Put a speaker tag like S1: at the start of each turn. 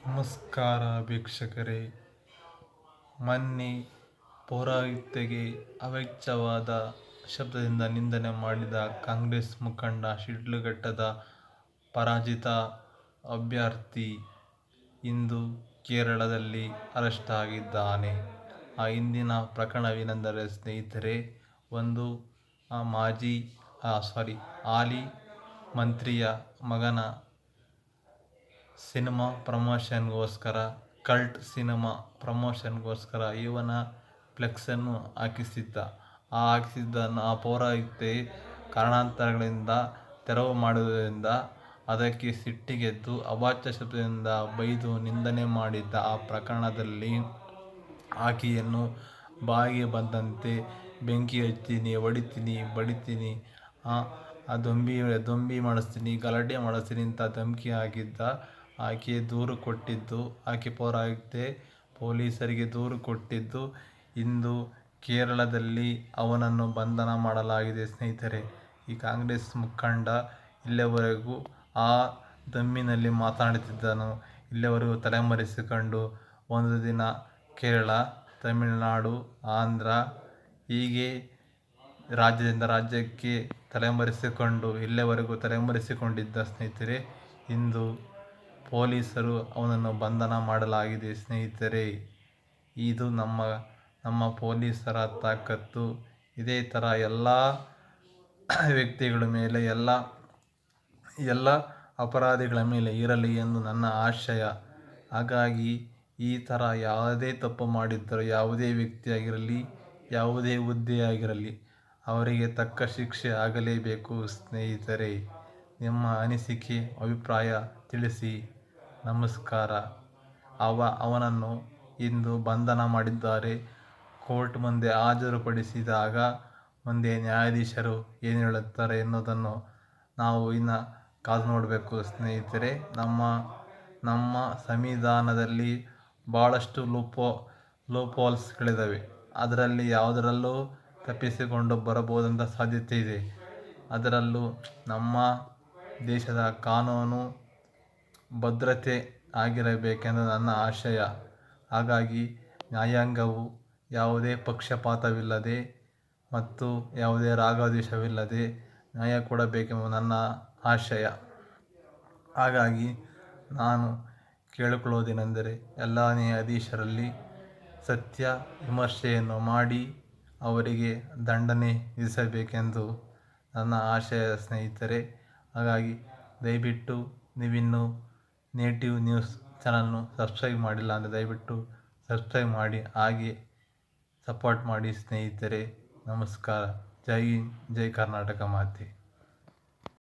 S1: ನಮಸ್ಕಾರ ವೀಕ್ಷಕರೇ. ಮೊನ್ನೆ ಪೌರಾಯುಕ್ತೆಗೆ ಅವಾಚ್ಯವಾದ ಶಬ್ದದಿಂದ ನಿಂದನೆ ಮಾಡಿದ ಕಾಂಗ್ರೆಸ್ ಮುಖಂಡ ಶಿಡ್ಲಘಟ್ಟದ ಪರಾಜಿತ ಅಭ್ಯರ್ಥಿ ಇಂದು ಕೇರಳದಲ್ಲಿ ಅರೆಸ್ಟ್ ಆಗಿದ್ದಾನೆ. ಆ ಹಿಂದಿನ ಪ್ರಕರಣವೇನೆಂದರೆ ಸ್ನೇಹಿತರೆ, ಒಂದು ಹಾಲಿ ಮಂತ್ರಿಯ ಮಗನ ಸಿನಿಮಾ ಪ್ರಮೋಷನ್ಗೋಸ್ಕರ, ಕಲ್ಟ್ ಸಿನಿಮಾ ಪ್ರಮೋಷನ್ಗೋಸ್ಕರ ಇವನ ಫ್ಲೆಕ್ಸನ್ನು ಹಾಕಿಸಿದ್ದನ್ನು ಆ ಪೌರಾಯುಕ್ತೆ ಕಾರಣಾಂತರಗಳಿಂದ ತೆರವು ಮಾಡುವುದರಿಂದ ಅದಕ್ಕೆ ಸಿಟ್ಟಿಗೆದ್ದು ಅವಾಚ್ಯ ಶಬ್ದದಿಂದ ಬೈದು ನಿಂದನೆ ಮಾಡಿದ್ದ ಆ ಪ್ರಕರಣದಲ್ಲಿ ಆಕೆಯನ್ನು ಬಾಯಿಗೆ ಬಂದಂತೆ ಬೆಂಕಿ ಹಚ್ತೀನಿ, ಹೊಡಿತೀನಿ, ಬಡಿತೀನಿ, ದೊಂಬಿ ಮಾಡಿಸ್ತೀನಿ, ಗಲಾಟೆ ಮಾಡಿಸ್ತೀನಿ ಅಂತ ಧಮಕಿ ಹಾಕಿದ್ದ. ಆಕೆ ದೂರು ಕೊಟ್ಟಿದ್ದು, ಆಕೆ ಪೌರಾಯುಕ್ತೆ ಪೊಲೀಸರಿಗೆ ದೂರು ಕೊಟ್ಟಿದ್ದು. ಇಂದು ಕೇರಳದಲ್ಲಿ ಅವನನ್ನು ಬಂಧನ ಮಾಡಲಾಗಿದೆ ಸ್ನೇಹಿತರೆ. ಈ ಕಾಂಗ್ರೆಸ್ ಮುಖಂಡ ಇಲ್ಲಿಯವರೆಗೂ ಆ ದಮ್ಮಿನಲ್ಲಿ ಮಾತನಾಡುತ್ತಿದ್ದನು. ಇಲ್ಲಿಯವರೆಗೂ ತಲೆಮರೆಸಿಕೊಂಡು ಒಂದು ದಿನ ಕೇರಳ, ತಮಿಳುನಾಡು, ಆಂಧ್ರ ಹೀಗೆ ರಾಜ್ಯದಿಂದ ರಾಜ್ಯಕ್ಕೆ ಇಲ್ಲಿಯವರೆಗೂ ತಲೆಮರೆಸಿಕೊಂಡಿದ್ದ ಸ್ನೇಹಿತರೆ, ಇಂದು ಪೊಲೀಸರು ಅವನನ್ನು ಬಂಧನ ಮಾಡಲಾಗಿದೆ ಸ್ನೇಹಿತರೆ. ಇದು ನಮ್ಮ ಪೊಲೀಸರ ತಾಕತ್ತು. ಇದೇ ಥರ ಎಲ್ಲ ವ್ಯಕ್ತಿಗಳ ಮೇಲೆ, ಎಲ್ಲ ಅಪರಾಧಿಗಳ ಮೇಲೆ ಇರಲಿ ಎಂದು ನನ್ನ ಆಶಯ. ಹಾಗಾಗಿ ಈ ಥರ ಯಾವುದೇ ತಪ್ಪು ಮಾಡಿದ್ದರೂ, ಯಾವುದೇ ವ್ಯಕ್ತಿಯಾಗಿರಲಿ, ಯಾವುದೇ ಹುದ್ದೆಯಾಗಿರಲಿ, ಅವರಿಗೆ ತಕ್ಕ ಶಿಕ್ಷೆ ಆಗಲೇಬೇಕು ಸ್ನೇಹಿತರೆ. ನಿಮ್ಮ ಅನಿಸಿಕೆ, ಅಭಿಪ್ರಾಯ ತಿಳಿಸಿ. ನಮಸ್ಕಾರ. ಅವನನ್ನು ಇಂದು ಬಂಧನ ಮಾಡಿದ್ದಾರೆ. ಕೋರ್ಟ್ ಮುಂದೆ ಹಾಜರುಪಡಿಸಿದಾಗ ಮುಂದೆ ನ್ಯಾಯಾಧೀಶರು ಏನು ಹೇಳುತ್ತಾರೆ ಎನ್ನುವುದನ್ನು ನಾವು ಇನ್ನು ಕಾದು ನೋಡಬೇಕು ಸ್ನೇಹಿತರೆ. ನಮ್ಮ ಸಂವಿಧಾನದಲ್ಲಿ ಭಾಳಷ್ಟು ಲೂಪ್ಹೋಲ್ಸ್ಗಳಿದ್ದಾವೆ. ಅದರಲ್ಲಿ ಯಾವುದರಲ್ಲೂ ತಪ್ಪಿಸಿಕೊಂಡು ಬರಬಹುದಂಥ ಸಾಧ್ಯತೆ ಇದೆ. ಅದರಲ್ಲೂ ನಮ್ಮ ದೇಶದ ಕಾನೂನು ಭದ್ರತೆ ಆಗಿರಬೇಕೆಂದು ನನ್ನ ಆಶಯ. ಹಾಗಾಗಿ ನ್ಯಾಯಾಂಗವು ಯಾವುದೇ ಪಕ್ಷಪಾತವಿಲ್ಲದೆ ಮತ್ತು ಯಾವುದೇ ರಾಗದ್ವೇಷವಿಲ್ಲದೆ ನ್ಯಾಯ ಕೊಡಬೇಕೆಂಬ ನನ್ನ ಆಶಯ. ಹಾಗಾಗಿ ನಾನು ಕೇಳಿಕೊಳ್ಳುವುದೇನೆಂದರೆ, ಎಲ್ಲ ನ್ಯಾಯಾಧೀಶರಲ್ಲಿ ಸತ್ಯ ವಿಮರ್ಶೆಯನ್ನು ಮಾಡಿ ಅವರಿಗೆ ದಂಡನೆ ವಿಧಿಸಬೇಕೆಂದು ನನ್ನ ಆಶಯ ಸ್ನೇಹಿತರೆ. ಹಾಗಾಗಿ ದಯವಿಟ್ಟು ನೀವಿನ್ನೂ ನೇಟಿವ್ ನ್ಯೂಸ್ ಚಾನಲ್ನು ಸಬ್ಸ್ಕ್ರೈಬ್ ಮಾಡಿಲ್ಲ ಅಂದರೆ ದಯವಿಟ್ಟು ಸಬ್ಸ್ಕ್ರೈಬ್ ಮಾಡಿ, ಹಾಗೆ ಸಪೋರ್ಟ್ ಮಾಡಿ ಸ್ನೇಹಿತರೆ. ನಮಸ್ಕಾರ. ಜೈ ಹಿಂದ್, ಜೈ ಕರ್ನಾಟಕ ಮಾತೆ.